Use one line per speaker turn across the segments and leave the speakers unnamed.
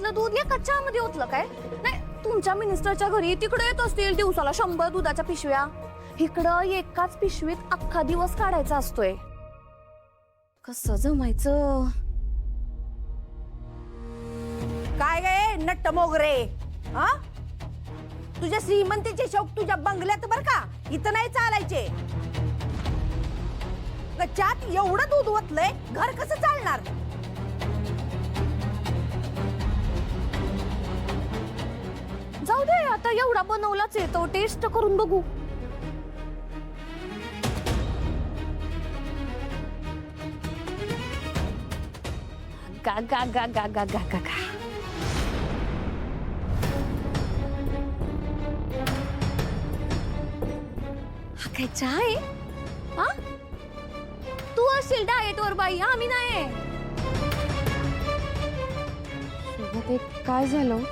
घरातलं दूध या कच्च्या मध्ये ओतलं काय? नाही, तुमच्या मिनिस्टरच्या घरी तिकडे येत असतील दिवसाला 100 दुधाच्या पिशव्या. इकडं एकाच पिशवीत अख्खा दिवस काढायचा असतोय. कसं जमायचं?
काय गे नट्ट मोगरे, हा? तुझ्या श्रीमंतीचे शौक तुझ्या बंगल्यात बर का, इथं नाही चालायचे. चहात एवढं दूध ओतलंय, घर कसं चालणार?
जाऊ दे, आता एवढा बनवलाच आहे तो टेस्ट करून बघू. गा गा गा गा गा गा गा गा. हा काय चहा आहे? हा, तू असेल डाएट वर बाई, आम्ही नाही.
ते काय झालं?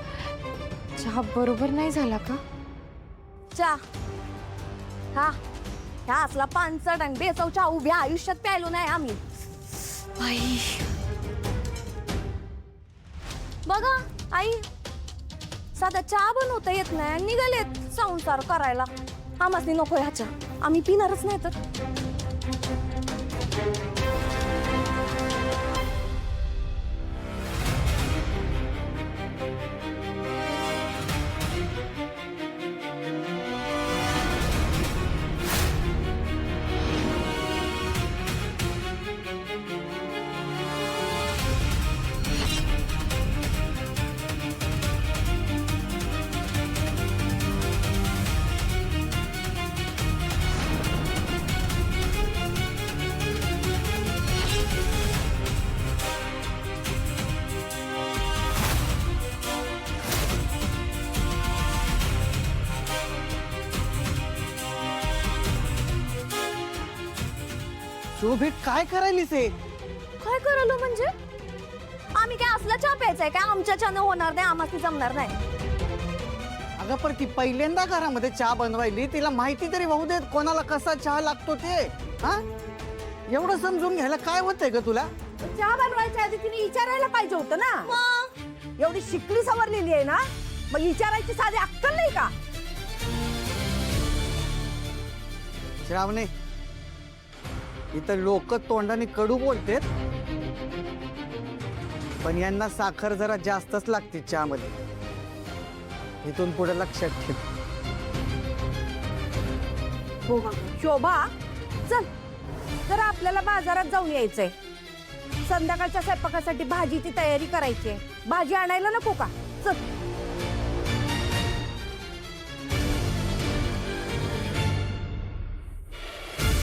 चहा बरोबर नाही झाला का?
चहा हा ह्या असला पानसट आणि बेचव चहा उभ्या आयुष्यात प्यायलो नाही आम्ही. बाई बघा आई, साधा चहा बनवता येत नाही आणि निघालेत संसार करायला. आम्हासनी नको ह्याच्या, आम्ही पिणारच नाही तर.
शोभे काय करायलीस हे?
काय करायलो म्हणजे? आम्ही काय असला चहा प्यायचाय काय? आमच्या चहानं होणार नाही, आम्हाला जमणार नाही.
अगं पण ती पहिल्यांदा घरामध्ये चहा बनवायली, तिला माहिती तरी होऊ देत कोणाला कसा चहा लागतो ते. हा, एवढं समजून घ्यायला काय होतंय ग तुला?
चहा बनवायच्या आधी तिने विचारायला पाहिजे होतं ना. एवढी शिकली सवरलेली आहे ना, मग विचारायची साधी अक्कल नाही का?
श्रावणे, इथं लोक तोंडाने कडू बोलतेत, पण यांना साखर जरा जास्तच लागते चहामध्ये. इथून पुढे लक्षात ठेव.
हो शोभा, चल जरा आपल्याला बाजारात जाऊन यायचंय. संध्याकाळच्या स्वयंपाकासाठी भाजीची तयारी करायची. भाजी आणायला नको का? चल.